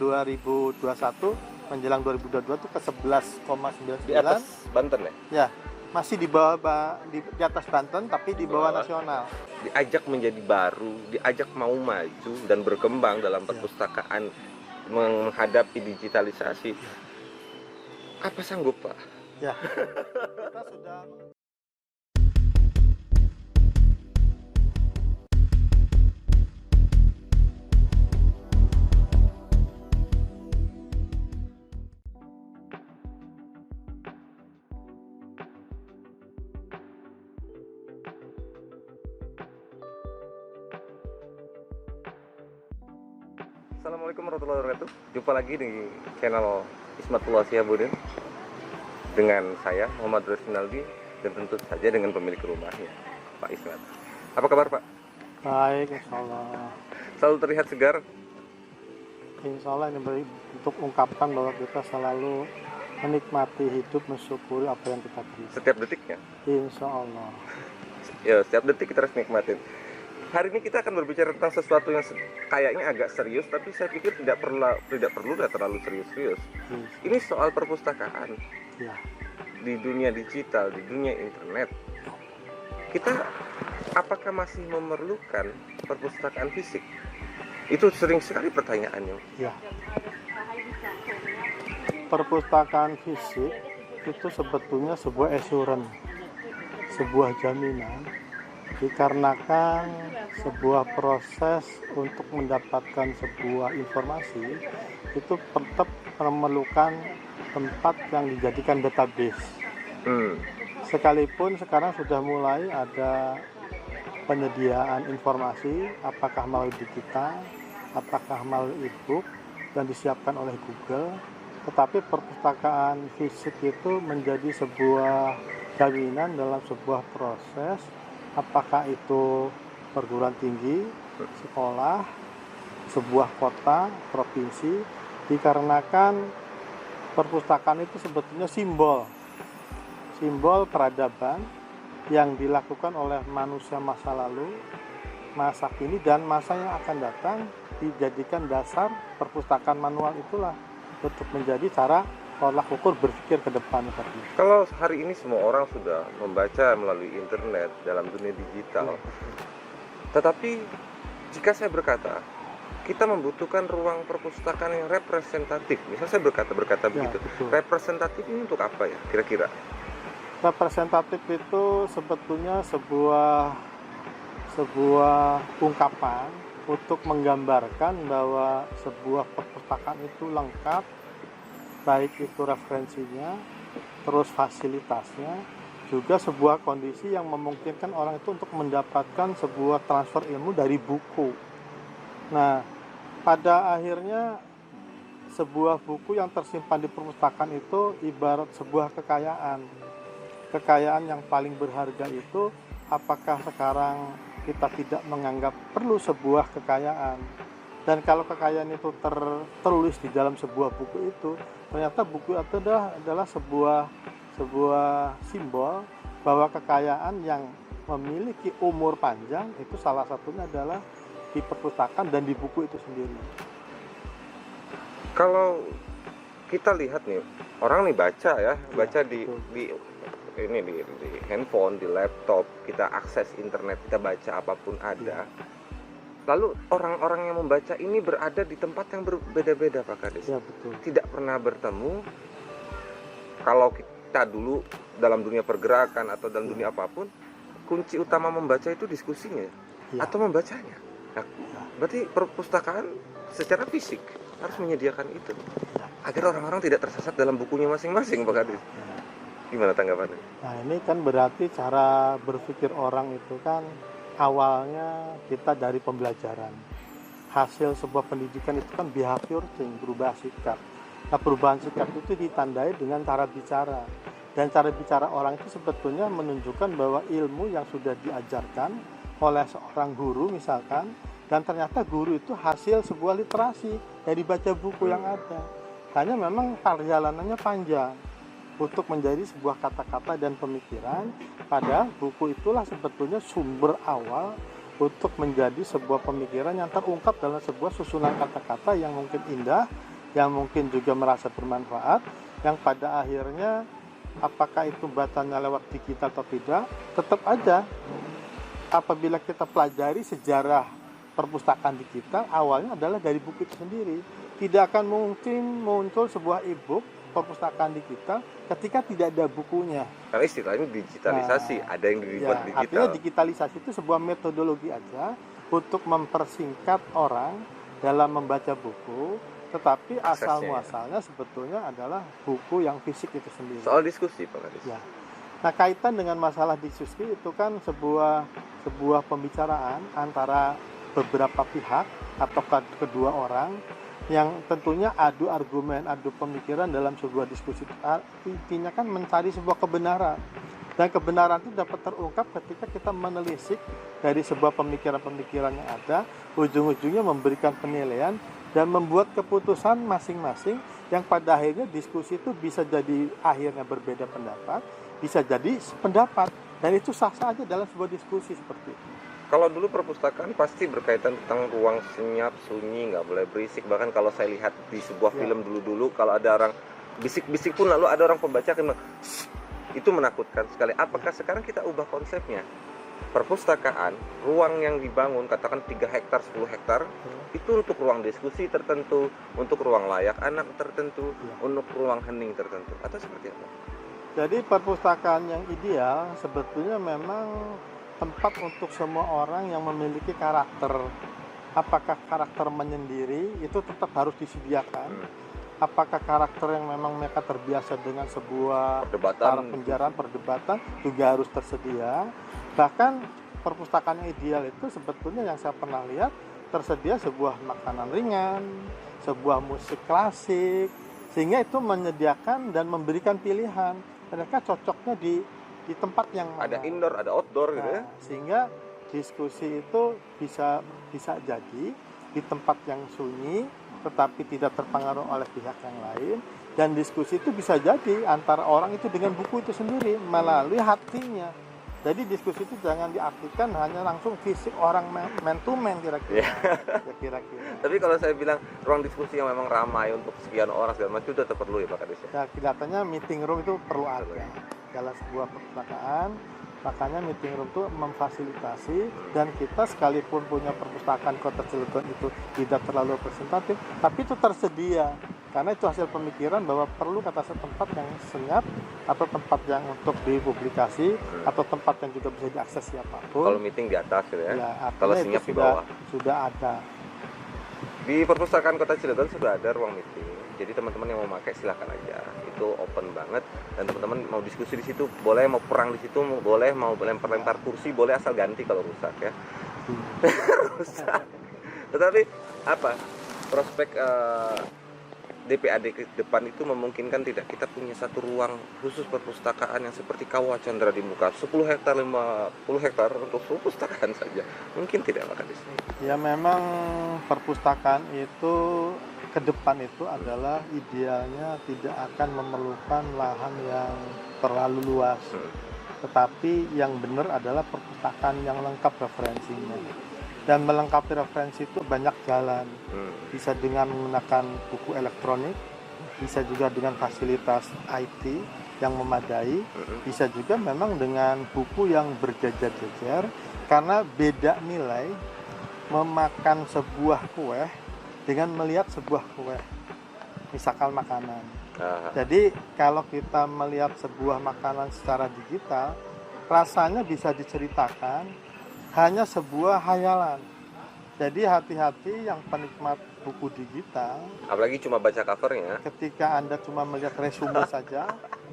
2021 menjelang 2022 itu ke 11,99. Di atas Banten ya? Ya, masih di bawah di atas Banten tapi di bawah nasional. Diajak menjadi baru, diajak mau maju dan berkembang dalam perpustakaan menghadapi digitalisasi. Apa sanggup, Pak? Ya. Kita sudah Assalamualaikum warahmatullahi wabarakatuh. Jumpa lagi di channel Ismatullah Sihabudin dengan saya Muhammad Rinaldi dan tentu saja dengan pemilik rumahnya, Pak Ismat. Apa kabar, Pak? baik, insya Allah. Selalu terlihat segar. Insya Allah ini untuk ungkapkan bahwa kita selalu menikmati hidup, mensyukuri apa yang kita beri. Setiap detiknya. Insya Allah. Ya, setiap detik kita harus nikmatin. Hari ini kita akan berbicara tentang sesuatu yang kayaknya agak serius, tapi saya pikir tidak perlu terlalu serius-serius. Ini soal perpustakaan. Ya. Di dunia digital, di dunia internet, kita apakah masih memerlukan perpustakaan fisik? Itu sering sekali pertanyaannya. Ya. Perpustakaan fisik itu sebetulnya sebuah assurance, sebuah jaminan, dikarenakan sebuah proses untuk mendapatkan sebuah informasi itu tetap memerlukan tempat yang dijadikan database. Sekalipun sekarang sudah mulai ada penyediaan informasi, apakah melalui digital, apakah melalui e-book dan disiapkan oleh Google, tetapi perpustakaan fisik itu menjadi sebuah jaminan dalam sebuah proses, apakah itu perguruan tinggi, sekolah, sebuah kota, provinsi, dikarenakan perpustakaan itu sebetulnya simbol peradaban yang dilakukan oleh manusia masa lalu, masa kini, dan masa yang akan datang. Dijadikan dasar perpustakaan manual itulah untuk menjadi cara tolak ukur berpikir ke depan. Kalau hari ini semua orang sudah membaca melalui internet dalam dunia digital, tetapi jika saya berkata kita membutuhkan ruang perpustakaan yang representatif, misal saya berkata begitu, representatif ini untuk apa ya kira-kira? Representatif itu sebetulnya sebuah ungkapan untuk menggambarkan bahwa sebuah perpustakaan itu lengkap, baik itu referensinya, terus fasilitasnya, juga sebuah kondisi yang memungkinkan orang itu untuk mendapatkan sebuah transfer ilmu dari buku. Nah, pada akhirnya sebuah buku yang tersimpan di perpustakaan itu ibarat sebuah kekayaan. Kekayaan yang paling berharga itu, apakah sekarang kita tidak menganggap perlu sebuah kekayaan? Dan kalau kekayaan itu tertulis di dalam sebuah buku itu, ternyata buku itu adalah sebuah simbol bahwa kekayaan yang memiliki umur panjang itu salah satunya adalah di perpustakaan dan di buku itu sendiri. Kalau kita lihat nih, orang nih baca ya, baca di handphone, di laptop, kita akses internet, kita baca apapun ada. Lalu orang-orang yang membaca ini berada di tempat yang berbeda-beda, Pak Kades. Ya, betul. Tidak pernah bertemu. Kalau kita dulu dalam dunia pergerakan atau dalam dunia apapun, kunci utama membaca itu diskusinya atau membacanya. Nah, berarti perpustakaan secara fisik harus menyediakan itu agar orang-orang tidak tersesat dalam bukunya masing-masing, Pak Kades. Gimana tanggapannya? Nah, ini kan berarti cara berpikir orang itu kan awalnya kita dari pembelajaran. Hasil sebuah pendidikan itu kan behavior change, berubah sikap. Nah, perubahan sikap itu ditandai dengan cara bicara. Dan cara bicara orang itu sebetulnya menunjukkan bahwa ilmu yang sudah diajarkan oleh seorang guru misalkan, dan ternyata guru itu hasil sebuah literasi dari baca buku yang ada. Hanya memang perjalanannya panjang untuk menjadi sebuah kata-kata dan pemikiran, padahal buku itulah sebetulnya sumber awal untuk menjadi sebuah pemikiran yang terungkap dalam sebuah susunan kata-kata yang mungkin indah, yang mungkin juga merasa bermanfaat, yang pada akhirnya apakah itu bacanya lewat digital atau tidak, tetap aja apabila kita pelajari sejarah perpustakaan digital, awalnya adalah dari buku itu sendiri. Tidak akan mungkin muncul sebuah e-book perpustakaan digital ketika tidak ada bukunya. Karena istilahnya digitalisasi, ada yang dibuat Ya, digital. artinya digitalisasi itu sebuah metodologi aja untuk mempersingkat orang dalam membaca buku, tetapi asal muasalnya sebetulnya adalah buku yang fisik itu sendiri. Soal diskusi, Pak Kadis. Ya. Nah, kaitan dengan masalah diskusi itu kan sebuah pembicaraan antara beberapa pihak atau kedua orang yang tentunya adu argumen, adu pemikiran dalam sebuah diskusi. Intinya kan mencari sebuah kebenaran. Dan kebenaran itu dapat terungkap ketika kita menelisik dari sebuah pemikiran-pemikiran yang ada, ujung-ujungnya memberikan penilaian dan membuat keputusan masing-masing yang pada akhirnya diskusi itu bisa jadi akhirnya berbeda pendapat, bisa jadi sependapat. Dan itu sah-sah aja dalam sebuah diskusi seperti itu. Kalau dulu perpustakaan pasti berkaitan tentang ruang senyap, sunyi, nggak boleh berisik. Bahkan kalau saya lihat di sebuah film dulu-dulu, kalau ada orang bisik-bisik pun lalu ada orang pembaca yang itu menakutkan sekali. Apakah sekarang kita ubah konsepnya? Perpustakaan, ruang yang dibangun, katakan 3 hektar, 10 hektar, itu untuk ruang diskusi tertentu, untuk ruang layak anak tertentu, untuk ruang hening tertentu, atau seperti apa? Jadi perpustakaan yang ideal sebetulnya memang tempat untuk semua orang yang memiliki karakter. Apakah karakter menyendiri itu tetap harus disediakan? Apakah karakter yang memang mereka terbiasa dengan sebuah perdebatan juga harus tersedia? Bahkan perpustakaan yang ideal itu sebetulnya yang saya pernah lihat tersedia sebuah makanan ringan, sebuah musik klasik, sehingga itu menyediakan dan memberikan pilihan. Mereka cocoknya di tempat yang ada indoor, ada outdoor gitu ya. Sehingga diskusi itu bisa jadi di tempat yang sunyi tetapi tidak terpengaruh oleh pihak yang lain, dan diskusi itu bisa jadi antara orang itu dengan buku itu sendiri melalui hatinya. Jadi diskusi itu jangan diartikan hanya langsung fisik orang man to man kira-kira. Tapi kalau saya bilang ruang diskusi yang memang ramai untuk sekian orang segala macam itu tetap perlu ya Pak Kadis ya? Ya, kelihatannya meeting room itu perlu ada dalam sebuah perpustakaan. Makanya meeting room itu memfasilitasi, dan kita sekalipun punya perpustakaan Kota Cilegon itu tidak terlalu representatif, tapi itu tersedia. Karena itu hasil pemikiran bahwa perlu tempat yang senyap, atau tempat yang untuk dipublikasi, atau tempat yang juga bisa diakses siapapun. Kalau meeting di atas gitu ya, kalau senyap di bawah. Sudah ada. Di perpustakaan Kota Cilegon sudah ada ruang meeting. Jadi teman-teman yang mau pakai silahkan aja. Itu open banget, dan teman-teman mau diskusi di situ boleh, mau perang di situ boleh, mau lempar-lempar kursi boleh, asal ganti kalau rusak ya. Rusak. Tetapi apa? Prospek DPAD ke depan itu memungkinkan tidak kita punya satu ruang khusus perpustakaan yang seperti Kawah Chandra di Muka, 10 hektar, 50 hektar untuk perpustakaan saja. Mungkin tidak Pak Kadis? Ya, memang perpustakaan itu ke depan itu adalah idealnya tidak akan memerlukan lahan yang terlalu luas. Tetapi yang benar adalah perpustakaan yang lengkap referensinya. Dan melengkapi referensi itu banyak jalan. Bisa dengan menggunakan buku elektronik, bisa juga dengan fasilitas IT yang memadai, bisa juga memang dengan buku yang berjejer-jejer, karena beda nilai memakan sebuah kue dengan melihat sebuah kue, misalkan makanan. Jadi kalau kita melihat sebuah makanan secara digital, rasanya bisa diceritakan hanya sebuah hayalan. Jadi hati-hati yang penikmat buku digital, apalagi cuma baca covernya. Ketika Anda cuma melihat resume saja,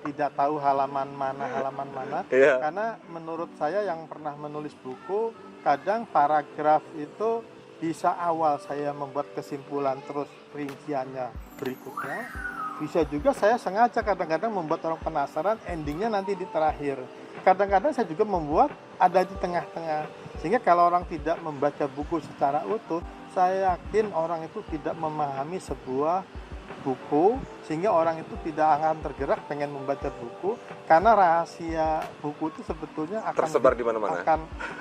tidak tahu halaman mana, karena menurut saya yang pernah menulis buku, kadang paragraf itu bisa awal saya membuat kesimpulan terus rinciannya berikutnya, bisa juga saya sengaja kadang-kadang membuat orang penasaran, endingnya nanti di terakhir. Kadang-kadang saya juga membuat ada di tengah-tengah, sehingga kalau orang tidak membaca buku secara utuh, saya yakin orang itu tidak memahami sebuah buku, sehingga orang itu tidak akan tergerak pengen membaca buku, karena rahasia buku itu sebetulnya akan tersebar di mana-mana,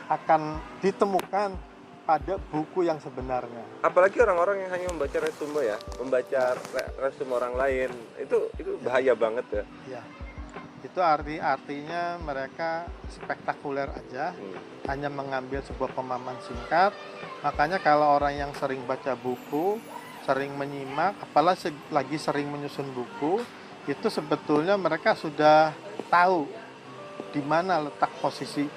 akan ditemukan pada buku yang sebenarnya. Apalagi orang-orang yang hanya membaca resume ya, membaca resume orang lain. Itu bahaya banget ya. Ya, itu artinya mereka spektakuler aja, hanya mengambil sebuah pemahaman singkat. Makanya kalau orang yang sering baca buku, sering menyimak, apalagi lagi sering menyusun buku, itu sebetulnya mereka sudah tahu di mana letak posisi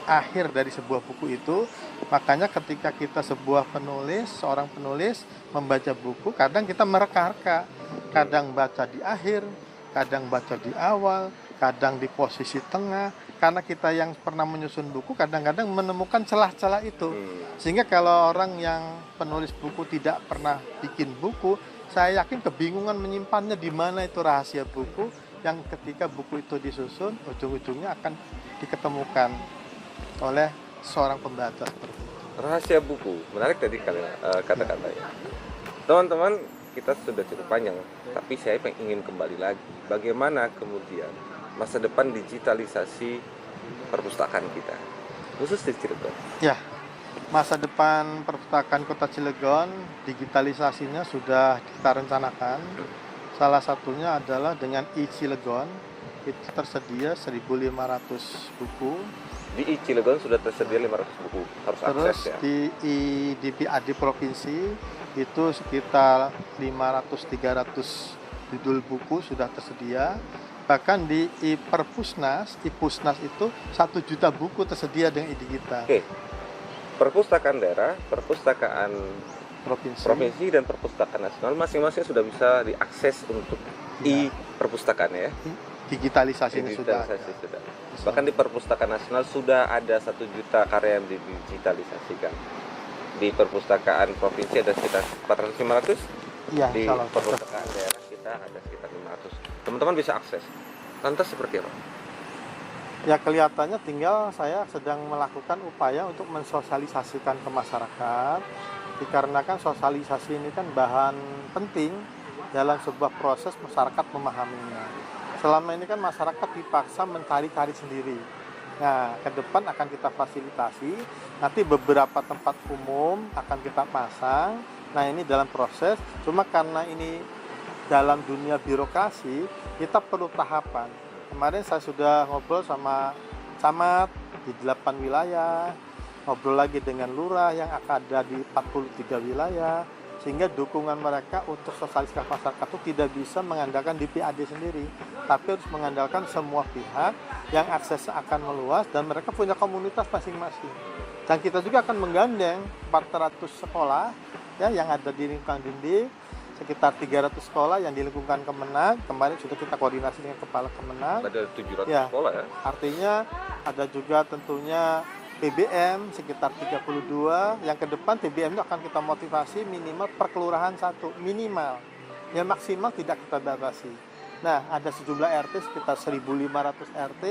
akhir dari sebuah buku itu. Makanya ketika kita seorang penulis membaca buku, kadang kita mereka-reka, kadang baca di akhir, kadang baca di awal, kadang di posisi tengah, karena kita yang pernah menyusun buku kadang-kadang menemukan celah-celah itu. Sehingga kalau orang yang penulis buku tidak pernah bikin buku, saya yakin kebingungan menyimpannya di mana itu rahasia buku, yang ketika buku itu disusun, ujung-ujungnya akan diketemukan oleh seorang pembaca. Rahasia buku, menarik tadi kata-katanya. Teman-teman, kita sudah cukup panjang, tapi saya ingin kembali lagi. Bagaimana kemudian masa depan digitalisasi perpustakaan kita, khusus di Cilegon? Ya, masa depan perpustakaan Kota Cilegon, digitalisasinya sudah kita rencanakan. Salah satunya adalah dengan e-Cilegon, itu tersedia 1.500 buku. Di Cilegon sudah tersedia 500 buku, harus Terus akses ya. di PAD provinsi itu sekitar 500-300 judul buku sudah tersedia. Bahkan di Ipusnas itu 1 juta buku tersedia dengan e-digital. Oke. Perpustakaan daerah, perpustakaan provinsi dan perpustakaan nasional masing-masing sudah bisa diakses untuk e-perpustakaan ya. Digitalisasi ini sudah. Bahkan di perpustakaan nasional sudah ada 1 juta karya yang didigitalisasikan. Di perpustakaan provinsi ada sekitar 400-500. Ya, di perpustakaan daerah kita ada sekitar 500. Teman-teman bisa akses. Lantas seperti apa? Ya, kelihatannya tinggal saya sedang melakukan upaya untuk mensosialisasikan ke masyarakat. Dikarenakan sosialisasi ini kan bahan penting dalam sebuah proses masyarakat memahaminya. Selama ini kan masyarakat dipaksa mencari-cari sendiri. Nah, ke depan akan kita fasilitasi. Nanti beberapa tempat umum akan kita pasang. Nah, ini dalam proses. Cuma karena ini dalam dunia birokrasi, kita perlu tahapan. Kemarin saya sudah ngobrol sama camat di 8 wilayah, ngobrol lagi dengan lurah yang akan ada di 43 wilayah, sehingga dukungan mereka untuk sosialisasi masyarakat itu tidak bisa mengandalkan di PAD sendiri, tapi harus mengandalkan semua pihak yang akses akan meluas dan mereka punya komunitas masing-masing. Dan kita juga akan menggandeng 400 sekolah ya yang ada di lingkungan Dindi, sekitar 300 sekolah yang di lingkungan Kemenag. Kemarin sudah kita koordinasi dengan kepala Kemenag. Ada 700 sekolah ya. Artinya ada juga tentunya TBM sekitar 32, yang ke depan TBM itu akan kita motivasi minimal per kelurahan 1, minimal. Ya maksimal tidak kita batasi. Nah, ada sejumlah RT sekitar 1.500 RT,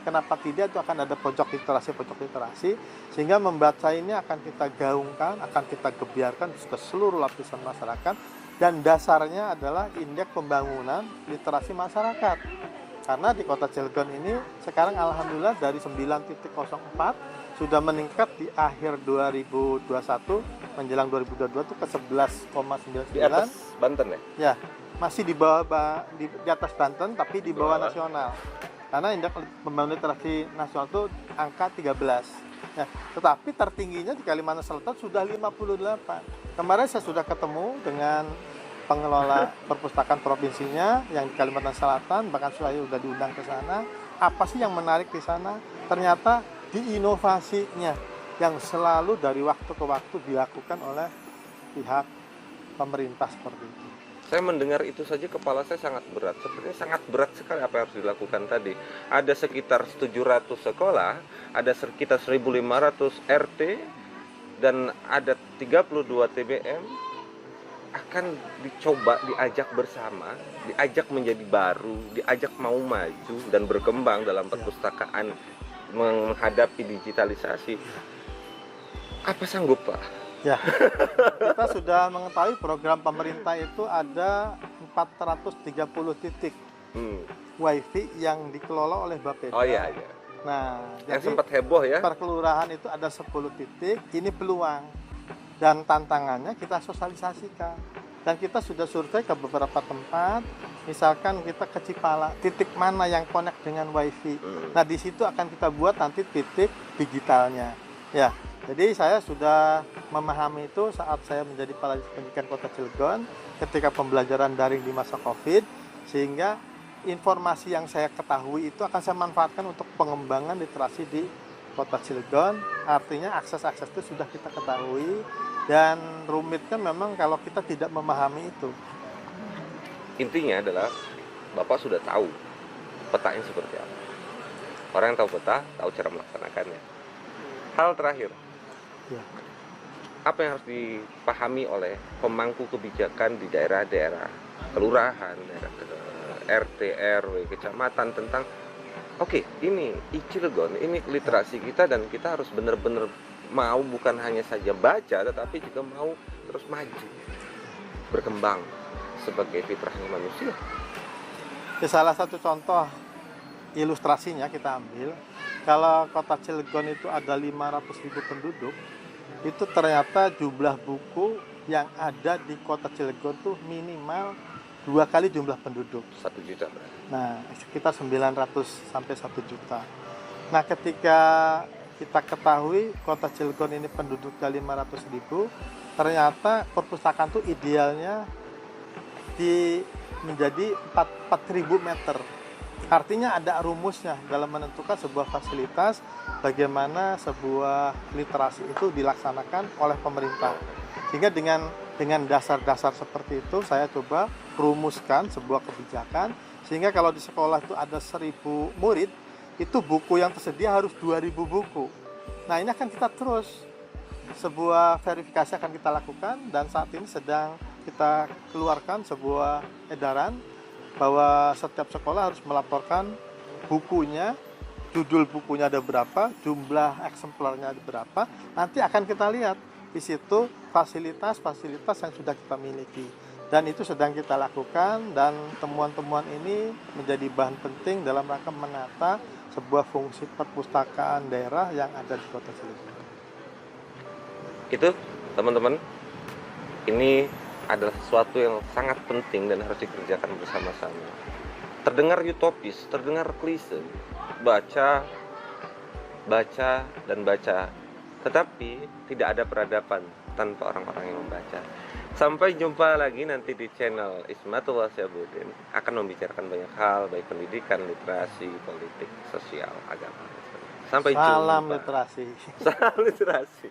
kenapa tidak itu akan ada pojok literasi, sehingga membaca ini akan kita gaungkan, akan kita gebiarkan ke seluruh lapisan masyarakat, dan dasarnya adalah indeks pembangunan literasi masyarakat. Karena di Kota Cilegon ini sekarang alhamdulillah dari 9.04 sudah meningkat di akhir 2021 menjelang 2022 itu ke 11,99. Di atas Banten ya? Ya, masih di bawah di atas Banten tapi di bawah nasional. Karena indeks pembangunan literasi nasional itu angka 13. Ya, tetapi tertingginya di Kalimantan Selatan sudah 58. Kemarin saya sudah ketemu dengan pengelola perpustakaan provinsinya yang di Kalimantan Selatan, bahkan saya sudah diundang ke sana. Apa sih yang menarik di sana? Ternyata di inovasinya yang selalu dari waktu ke waktu dilakukan oleh pihak pemerintah seperti itu. Saya mendengar itu saja kepala saya sangat berat. Sepertinya sangat berat sekali apa yang harus dilakukan tadi. Ada sekitar 700 sekolah, ada sekitar 1.500 RT, dan ada 32 TBM akan dicoba diajak bersama, diajak menjadi baru, diajak mau maju dan berkembang dalam perpustakaan menghadapi digitalisasi. Apa sanggup Pak? Ya, kita sudah mengetahui program pemerintah itu ada 430 titik wifi yang dikelola oleh Bapeda. Oh iya, iya. Nah, yang jadi sempat heboh ya. Per kelurahan itu ada 10 titik, ini peluang. Dan tantangannya kita sosialisasikan. Dan kita sudah survei ke beberapa tempat, misalkan kita ke Cipala, titik mana yang connect dengan WiFi. Nah, di situ akan kita buat nanti titik digitalnya. Ya, jadi saya sudah memahami itu saat saya menjadi Kepala Dinas Pendidikan Kota Cilegon ketika pembelajaran daring di masa COVID, sehingga informasi yang saya ketahui itu akan saya manfaatkan untuk pengembangan literasi di Kota Cilegon. Artinya akses-akses itu sudah kita ketahui, dan rumitnya memang kalau kita tidak memahami itu. Intinya adalah Bapak sudah tahu petanya seperti apa. Orang yang tahu peta, tahu cara melaksanakannya. Hal terakhir, Ya. apa yang harus dipahami oleh pemangku kebijakan di daerah-daerah, kelurahan, daerah RT, RW, kecamatan tentang oke, ini Cilegon, ini literasi kita, dan kita harus benar-benar mau bukan hanya saja baca, tetapi juga mau terus maju, berkembang sebagai fitrahnya manusia. Ya, salah satu contoh ilustrasinya kita ambil, kalau Kota Cilegon itu ada 500.000 penduduk, itu ternyata jumlah buku yang ada di Kota Cilegon tuh minimal 2 kali jumlah penduduk. 1 juta. Nah, sekitar 900 sampai 1 juta. Nah, ketika kita ketahui Kota Cilegon ini penduduknya 500.000, ternyata perpustakaan itu idealnya menjadi 4.000 meter. Artinya ada rumusnya dalam menentukan sebuah fasilitas, bagaimana sebuah literasi itu dilaksanakan oleh pemerintah. Sehingga dengan dasar-dasar seperti itu saya coba rumuskan sebuah kebijakan, sehingga kalau di sekolah itu ada 1.000 murid, itu buku yang tersedia harus 2.000 buku. Nah, ini akan kita terus sebuah verifikasi akan kita lakukan, dan saat ini sedang kita keluarkan sebuah edaran bahwa setiap sekolah harus melaporkan bukunya, judul bukunya ada berapa, jumlah eksemplarnya ada berapa. Nanti akan kita lihat di situ fasilitas-fasilitas yang sudah kita miliki. Dan itu sedang kita lakukan, dan temuan-temuan ini menjadi bahan penting dalam rangka menata sebuah fungsi perpustakaan daerah yang ada di Kota Cilegon. Itu, teman-teman, ini adalah sesuatu yang sangat penting dan harus dikerjakan bersama-sama. Terdengar utopis, terdengar klise, baca, dan baca. Tetapi tidak ada peradaban tanpa orang-orang yang membaca. Sampai jumpa lagi nanti di channel Ismatullah Syahbudin, akan membicarakan banyak hal, baik pendidikan, literasi, politik, sosial, agama. Sampai jumpa. Salam literasi. Salam literasi.